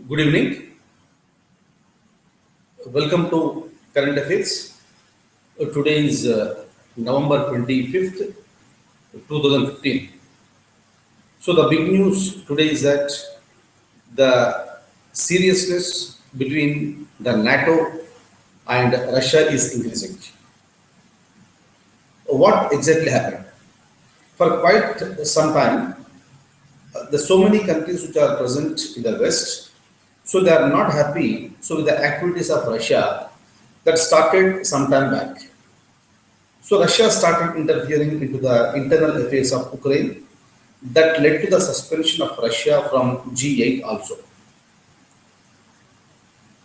Good evening. Welcome to Current Affairs. Today is November 25th, 2015. So, the big news today is that the seriousness between the NATO and Russia is increasing. What exactly happened? For quite some time, there's so many countries which are present in the West, so they are not happy. So, with the activities of Russia that started some time back. So Russia started interfering into the internal affairs of Ukraine that led to the suspension of Russia from G8 also.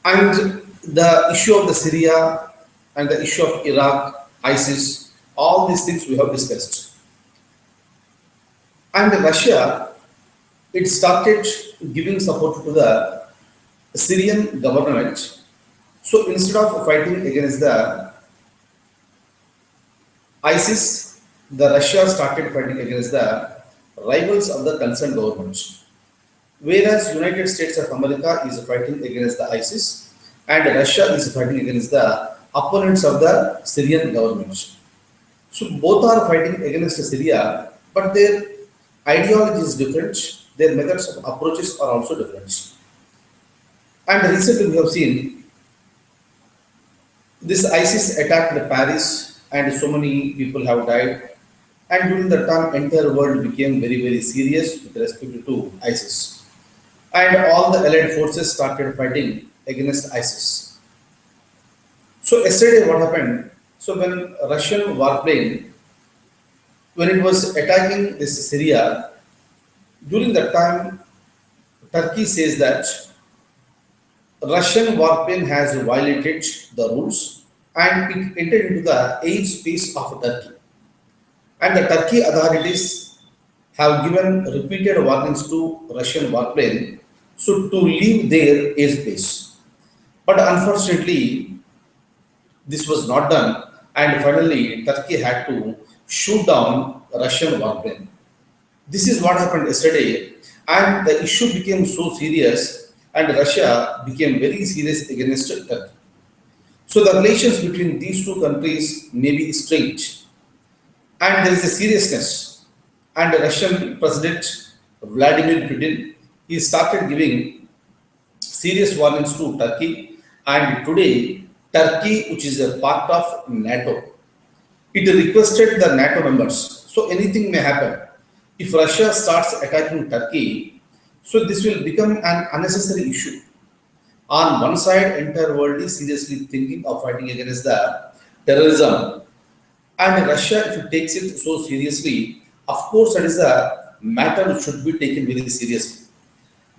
And the issue of the Syria and the issue of Iraq, ISIS, all these things we have discussed. And Russia, it started giving support to the Syrian government. So instead of fighting against the ISIS, the Russia started fighting against the rivals of the concerned governments. Whereas United States of America is fighting against the ISIS and Russia is fighting against the opponents of the Syrian governments. So both are fighting against Syria, but their ideology is different, their methods of approaches are also different. And recently we have seen this ISIS attacked Paris and so many people have died. And during that time, entire world became very, very serious with respect to ISIS. And all the allied forces started fighting against ISIS. So yesterday what happened? So when Russian warplane, when it was attacking this Syria, during that time, Turkey says that Russian warplane has violated the rules and it entered into the airspace of Turkey. And the Turkey authorities have given repeated warnings to Russian warplane so to leave their airspace. But unfortunately, this was not done, and finally Turkey had to shoot down Russian warplane. This is what happened yesterday, and the issue became so serious, and Russia became very serious against Turkey. So the relations between these two countries may be strained, and there is a seriousness. And the Russian President Vladimir Putin he started giving serious warnings to Turkey, and today Turkey, which is a part of NATO, it requested the NATO members. So anything may happen. If Russia starts attacking Turkey, so this will become an unnecessary issue. On one side, entire world is seriously thinking of fighting against the terrorism, and Russia, if it takes it so seriously, of course, that is a matter which should be taken very seriously.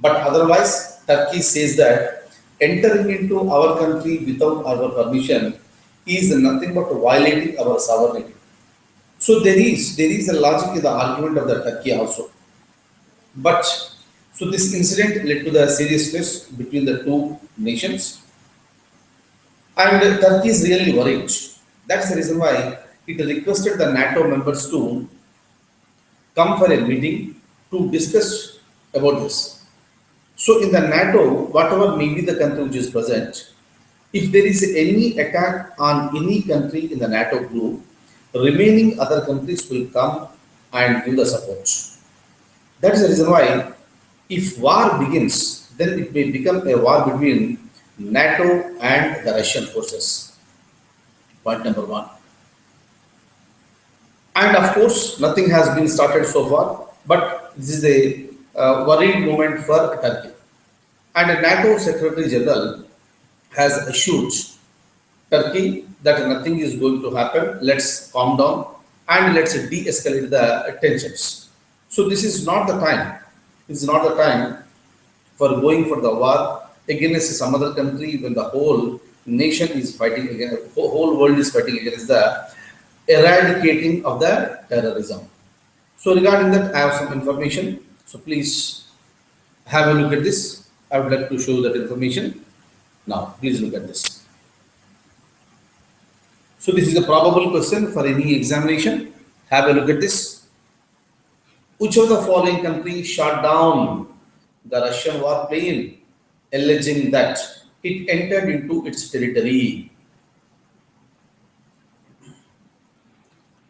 But otherwise, Turkey says that entering into our country without our permission is nothing but violating our sovereignty. So there is a logic in the argument of the Turkey also. But so this incident led to the seriousness between the two nations, and Turkey is really worried. That's the reason why it requested the NATO members to come for a meeting to discuss about this. So in the NATO, whatever may be the country which is present, if there is any attack on any country in the NATO group, remaining other countries will come and give the support. That is the reason why if war begins, then it may become a war between NATO and the Russian forces. Point number one. And of course, nothing has been started so far, but this is a worried moment for Turkey. And the NATO Secretary General has assured Turkey that nothing is going to happen. Let's calm down and let's de-escalate the tensions. So this is not the time. It's not the time for going for the war against some other country when the whole nation is fighting against, whole world is fighting against the eradicating of the terrorism. So regarding that, I have some information. So please have a look at this. I would like to show you that information. Now, please look at this. So this is a probable question for any examination. Have a look at this. Which of the following countries shot down the Russian warplane alleging that it entered into its territory.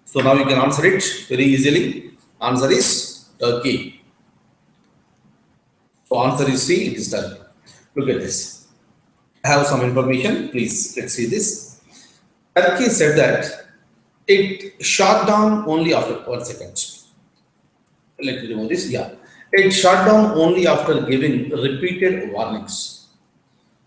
So now you can answer it very easily. Answer is Turkey. So answer is C, it is Turkey. Look at this. I have some information. Please, let's see this. Turkey said that it shot down only after 1 second. Let me remove this. Yeah. It shut down only after giving repeated warnings.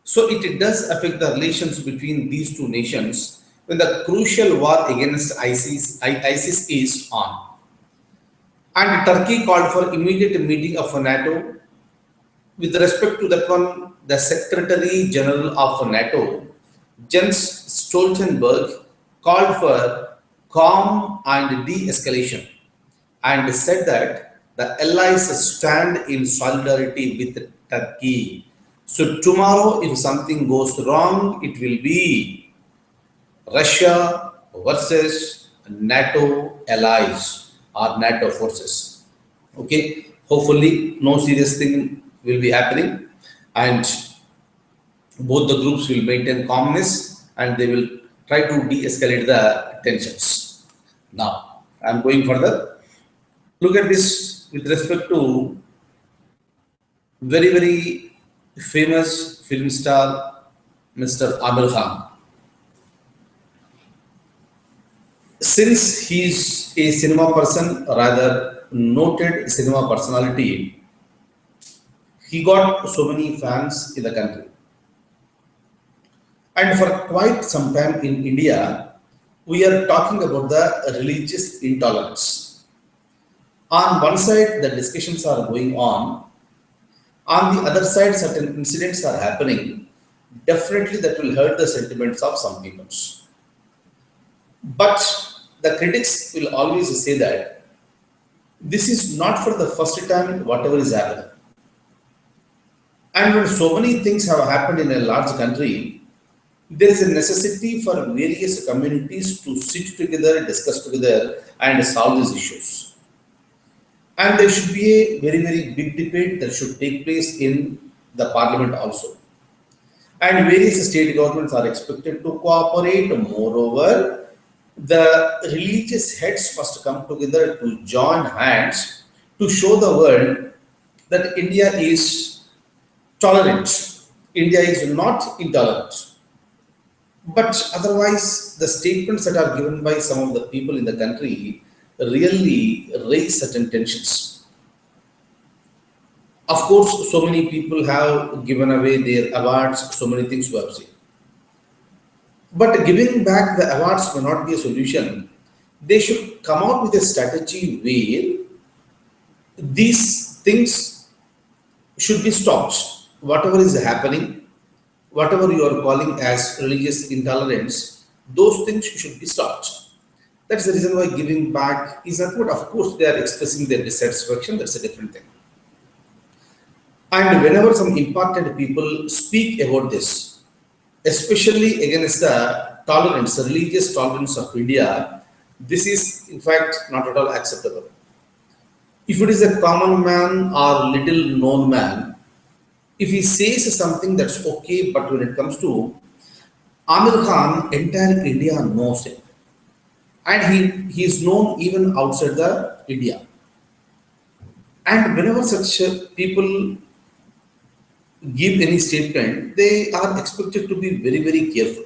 So it does affect the relations between these two nations when the crucial war against ISIS is on. And Turkey called for immediate meeting of NATO. With respect to that one, the Secretary General of NATO, Jens Stoltenberg, called for calm and de-escalation and said that the allies stand in solidarity with Turkey. So tomorrow, if something goes wrong, it will be Russia versus NATO allies or NATO forces. Okay, hopefully, no serious thing will be happening, and both the groups will maintain calmness and they will try to de escalate the tensions. Now, I'm going further. Look at this with respect to very famous film star Mr. Amir Khan. Since he is a cinema person, rather noted cinema personality, he got so many fans in the country. And for quite some time in India, we are talking about the religious intolerance. On one side, the discussions are going on the other side, certain incidents are happening. Definitely, that will hurt the sentiments of some people. But the critics will always say that this is not for the first time, whatever is happening. And when so many things have happened in a large country, there is a necessity for various communities to sit together, discuss together, and solve these issues. And there should be a very big debate that should take place in the parliament also. And various state governments are expected to cooperate. Moreover, the religious heads must come together to join hands to show the world that India is tolerant. India is not intolerant. But otherwise, the statements that are given by some of the people in the country really raise certain tensions. Of course, so many people have given away their awards, so many things we have seen. But giving back the awards may not be a solution. They should come out with a strategy where these things should be stopped. Whatever is happening, whatever you are calling as religious intolerance, those things should be stopped. That's the reason why giving back is not good. Of course, they are expressing their dissatisfaction, that's a different thing. And whenever some important people speak about this, especially against the tolerance, the religious tolerance of India, this is in fact not at all acceptable. If it is a common man or little known man, if he says something that's okay, but when it comes to Amir Khan, entire India knows him. And he is known even outside the India. And whenever such people give any statement, they are expected to be very careful.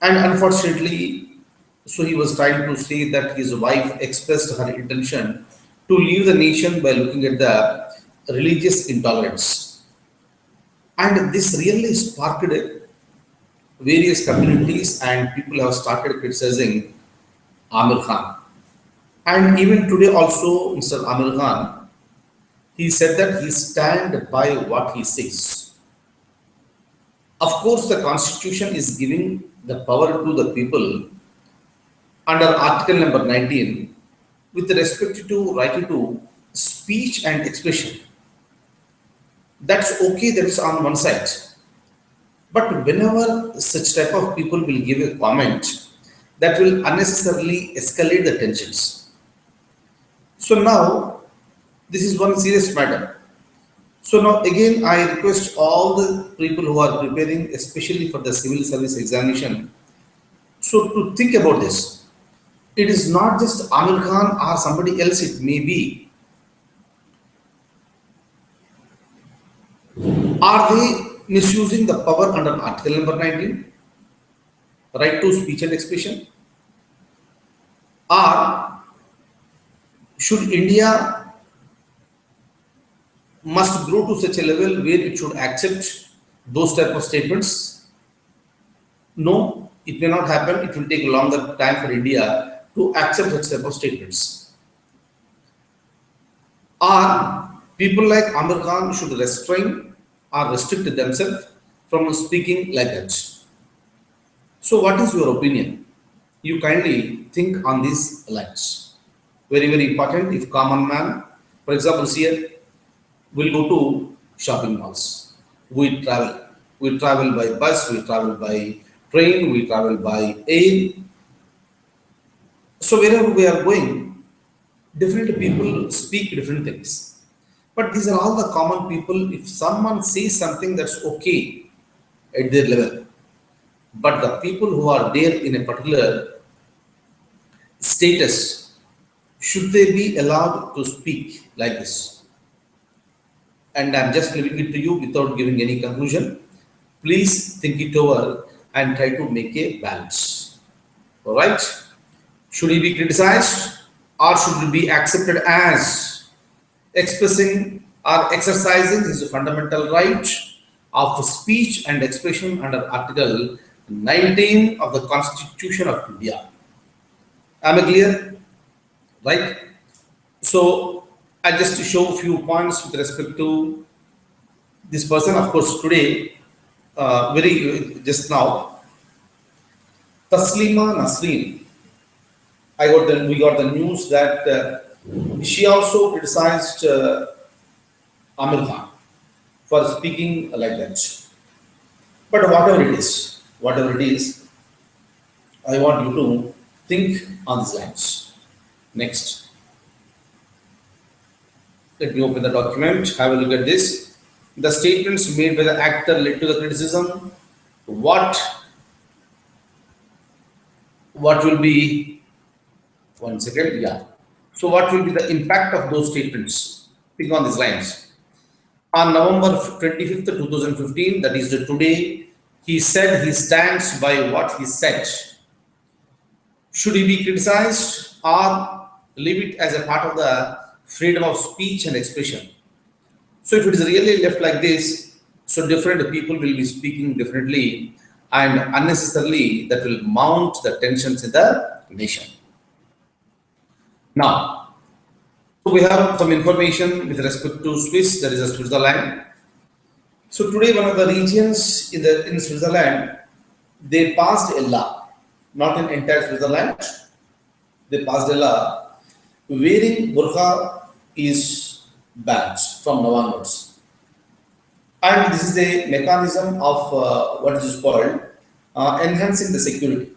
And unfortunately, so he was trying to say that his wife expressed her intention to leave the nation by looking at the religious intolerance. And this really sparked various communities, and people have started criticizing Amir Khan. And even today also, Mr. Amir Khan, he said that he stand by what he says. Of course, the constitution is giving the power to the people under article number 19 with respect to right to speech and expression. That's okay, that is on one side. But whenever such type of people will give a comment, that will unnecessarily escalate the tensions. So now, this is one serious matter. So now again, I request all the people who are preparing, especially for the civil service examination, so to think about this. It is not just Amir Khan or somebody else, it may be. Are they misusing the power under Article number 19, right to speech and expression? Or should India must grow to such a level where it should accept those type of statements? No, it may not happen. It will take a longer time for India to accept such type of statements. Or people like Amir Khan should restrain or restrict themselves from speaking like that. So, what is your opinion? You kindly think on these lines. Very, very important. If common man, for example, here will go to shopping malls. We travel. We travel by bus, we travel by train, we travel by air. So wherever we are going, different people speak different things. But these are all the common people. If someone says something that's okay at their level, but the people who are there in a particular status, should they be allowed to speak like this? And I'm just leaving it to you without giving any conclusion. Please think it over and try to make a balance. All right? Should he be criticized or should he be accepted as expressing or exercising his fundamental right of speech and expression under Article 19 of the Constitution of India? Am I clear? Right? So I'll just show a few points with respect to this person. Of course, today, very just now, Taslima Nasreen. We got the news that she also criticized Amir Khan for speaking like that. But whatever it is, I want you to think on these lines. Next, let me open the document. Have a look at this. The statements made by the actor led to the criticism. What will be, one second, yeah. So what will be the impact of those statements? Think on these lines. On November 25th, 2015, that is the today, he said he stands by what he said. Should he be criticized or leave it as a part of the freedom of speech and expression? So if it is really left like this, so different people will be speaking differently and unnecessarily that will mount the tensions in the nation. Now, we have some information with respect to Swiss, that is a Switzerland. So today one of the regions in Switzerland, they passed a law, not in entire Switzerland, they passed a law wearing burqa is banned from now onwards. And this is a mechanism of what is called enhancing the security.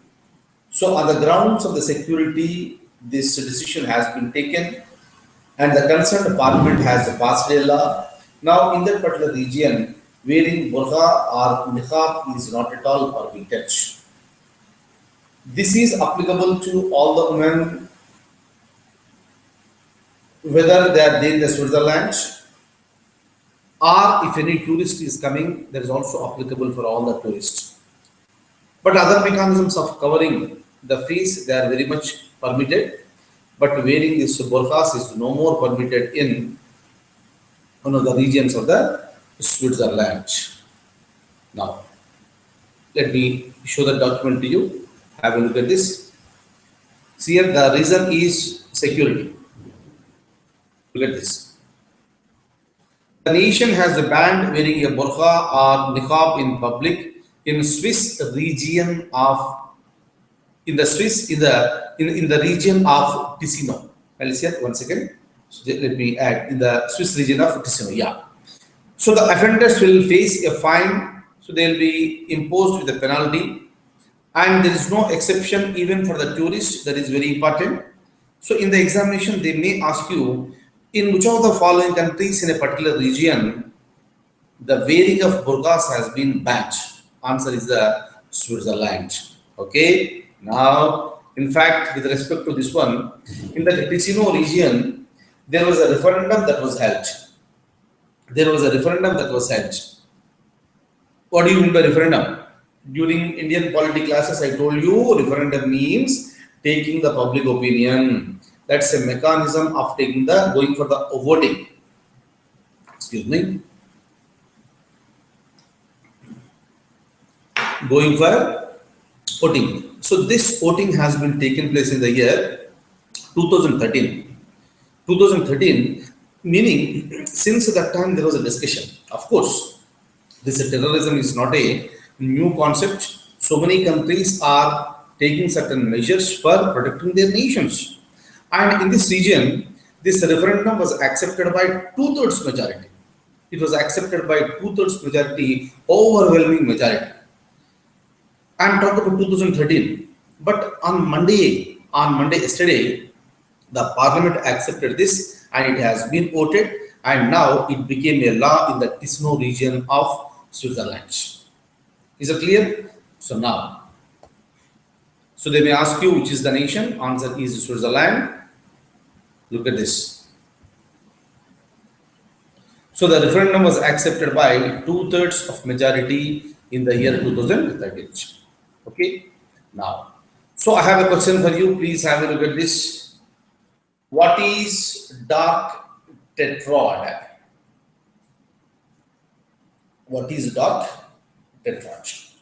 So on the grounds of the security, this decision has been taken and the concerned parliament has passed a law. Now in that particular region, wearing burqa or niqab is not at all permitted. This is applicable to all the women, whether they are there in the Switzerland or if any tourist is coming, that is also applicable for all the tourists. But other mechanisms of covering the face, they are very much permitted. But wearing this burqas is no more permitted in one of the regions of the Switzerland. Now, let me show the document to you. Have a look at this. See here, the reason is security. Look at this. The nation has banned wearing a burqa or niqab in public in Swiss region of in the region of Ticino. I'll see it 1 second. So let me add in the Swiss region of Ticino. Yeah. So the offenders will face a fine. So they will be imposed with a penalty, and there is no exception even for the tourists. That is very important. So in the examination, they may ask you in which of the following countries in a particular region the wearing of burqas has been banned? Answer is the Switzerland. Okay. Now, in fact, with respect to this one, in the Ticino region, there was a referendum that was held. There was a referendum that was held. What do you mean by referendum? During Indian polity classes, I told you referendum means taking the public opinion. That's a mechanism of taking the going for the voting. Excuse me. Going for voting. So this voting has been taken place in the year 2013. 2013, meaning since that time there was a discussion. Of course, this terrorism is not a new concept. So many countries are taking certain measures for protecting their nations. And in this region, this referendum was accepted by two-thirds majority. It was accepted by two-thirds majority, overwhelming majority. I'm talking about 2013. But on Monday yesterday, the parliament accepted this and it has been voted and now it became a law in the Ticino region of Switzerland. Is it clear? So now, so they may ask you which is the nation. Answer is Switzerland. Look at this. So the referendum was accepted by two-thirds of majority in the year 2013. Okay. Now, so I have a question for you. Please have a look at this. What is dark tetrad? What is dark tetrad?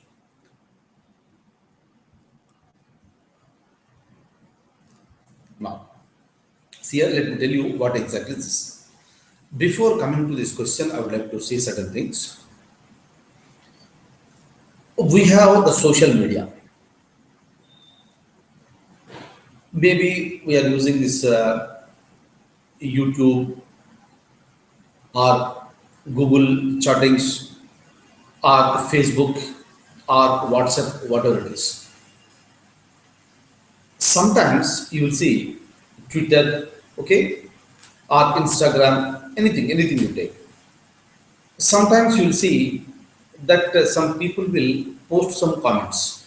Now, see here, let me tell you what exactly this is. Before coming to this question, I would like to say certain things. We have the social media. Maybe we are using this YouTube or Google chattings or Facebook or WhatsApp, whatever it is. Sometimes you will see Twitter, okay, or Instagram, anything you take. Sometimes you will see that some people will post some comments.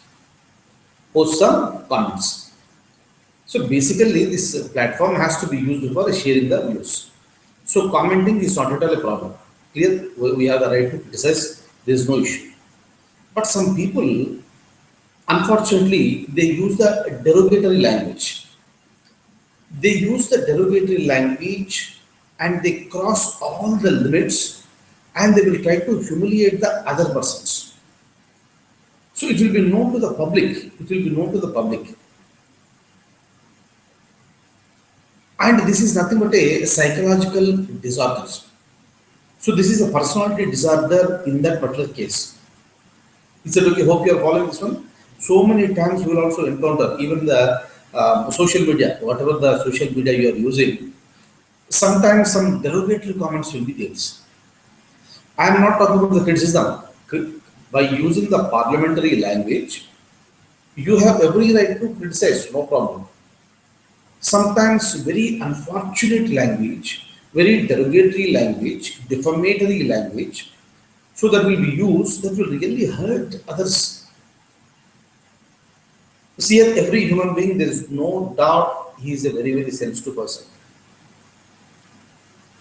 So basically, this platform has to be used for sharing the views. So commenting is not at all a problem. Clear? We have the right to criticize. There is no issue. But some people, unfortunately, they use the derogatory language. They use the derogatory language and they cross all the limits and they will try to humiliate the other persons. So it will be known to the public. It will be known to the public. And this is nothing but a psychological disorder. So this is a personality disorder in that particular case. Is it okay? Hope you are following this one. So many times you will also encounter even the social media, whatever the social media you are using. Sometimes some derogatory comments will be there. I am not talking about the criticism. By using the parliamentary language, you have every right to criticize, no problem. Sometimes very unfortunate language, very derogatory language, defamatory language, so that will be used that will really hurt others. See, every human being, there is no doubt he is a very, very sensitive person.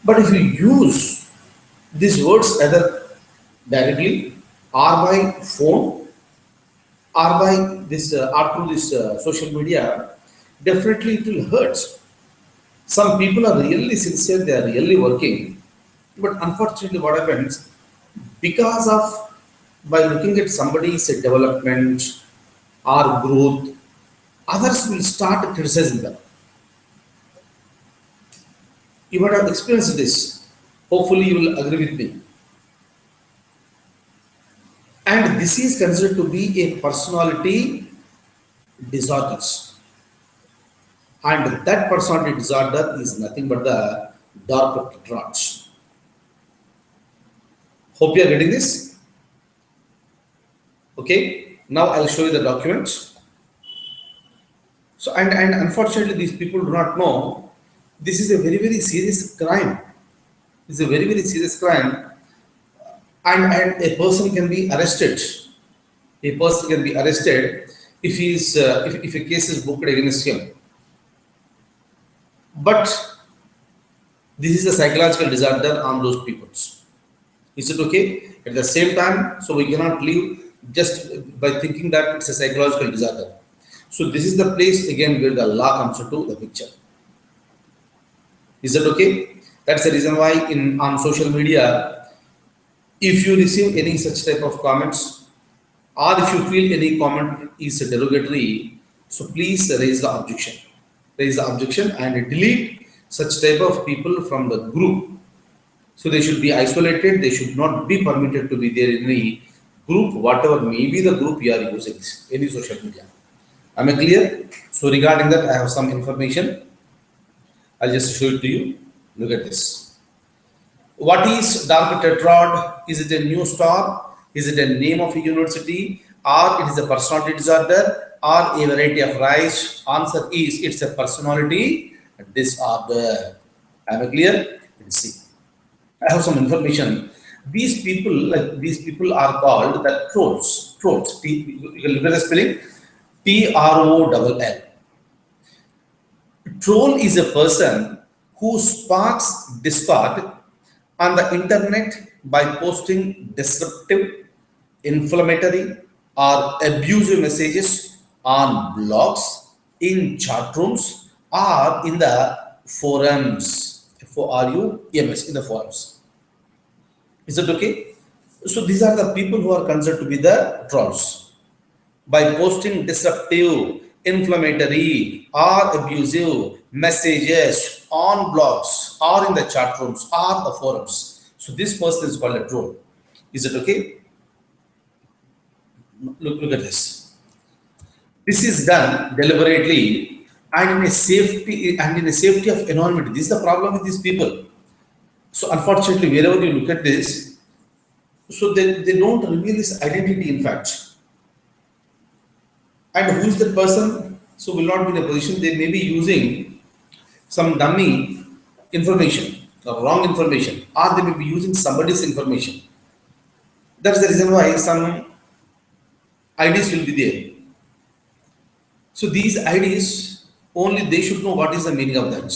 But if you use these words either directly or by phone or by this or through this social media, definitely it will hurt. Some people are really sincere, they are really working, but unfortunately what happens, because of by looking at somebody's development or growth, others will start criticizing them. You might have experienced this. Hopefully you will agree with me. And this is considered to be a personality disorders. And that personality disorder is nothing but the dark tetrad. Hope you are getting this. Okay. Now I'll show you the documents. So and unfortunately these people do not know this is a very, very serious crime. It's a very, very serious crime. and a person can be arrested. A person can be arrested if if a case is booked against him. But this is a psychological disorder on those peoples. Is it okay? At the same time, so we cannot leave just by thinking that it's a psychological disorder. So this is the place again where the law comes into the picture. Is that okay? That's the reason why in on social media, if you receive any such type of comments, or if you feel any comment is derogatory, so please raise the objection. Raise the objection and delete such type of people from the group. So they should be isolated. They should not be permitted to be there in any group, whatever may be the group you are using, any social media. Am I clear? So regarding that, I have some information. I'll just show it to you. Look at this. What is dark tetrad? Is it a new star? Is it a name of a university? Or it is a personality disorder? Or a variety of rise? Answer is it's a personality disorder. Am I clear? Let's see. I have some information. These people are called the trolls. Trolls. You can look at the spelling. TROLL. Troll is a person who sparks discord on the internet by posting disruptive, inflammatory, or abusive messages on blogs, in chat rooms, or in the forums. FORUMS, in the forums. Is it okay? So these are the people who are considered to be the trolls. By posting disruptive, inflammatory, or abusive messages on blogs, or in the chat rooms, or the forums. So this person is called a troll. Is it okay? Look at this. This is done deliberately and in a safety of environment. This is the problem with these people. So unfortunately, wherever you look at this, so they don't reveal this identity in fact. And who is that person? So will not be in a position. They may be using some dummy information or wrong information, or they may be using somebody's information. That's the reason why some IDs will be there. So these IDs, only they should know what is the meaning of that.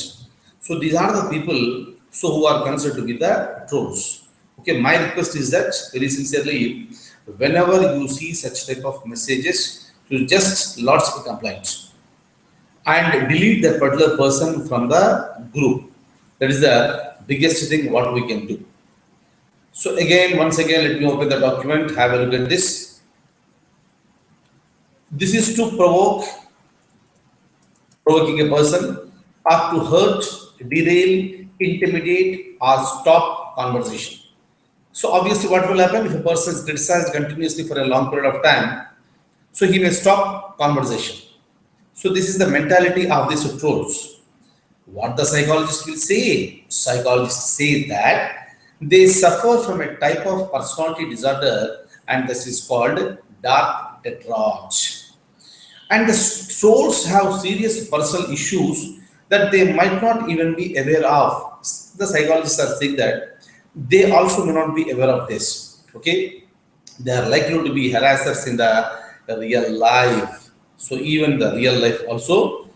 So these are the people who are considered to be the trolls. Okay, my request is that very sincerely, whenever you see such type of messages, you just lodge a complaint and delete that particular person from the group. That is the biggest thing what we can do. So again, once again, let me open the document, have a look at this. This is to provoking a person, or to hurt, derail, intimidate, or stop conversation. So obviously what will happen if a person is criticized continuously for a long period of time, so he may stop conversation. So this is the mentality of these trolls. What the psychologists will say? Psychologists say that they suffer from a type of personality disorder, and this is called dark tetrad. And the trolls have serious personal issues that they might not even be aware of. The psychologists are saying that they also may not be aware of this. Okay, they are likely to be harassers in the real life. So even the real life also,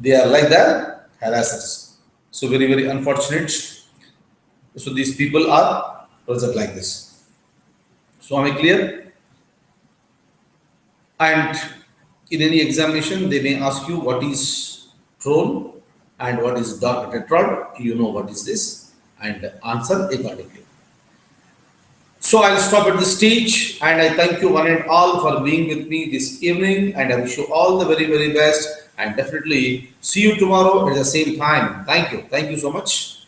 they are like the harassers. So very, very unfortunate. So these people are present like this. So am I clear? And in any examination, they may ask you what is troll and what is dark tetrad. You know what is this, and answer accordingly. So I'll stop at this stage, and I thank you one and all for being with me this evening, and I wish you all the very, very best, and definitely see you tomorrow at the same time. Thank you. Thank you so much.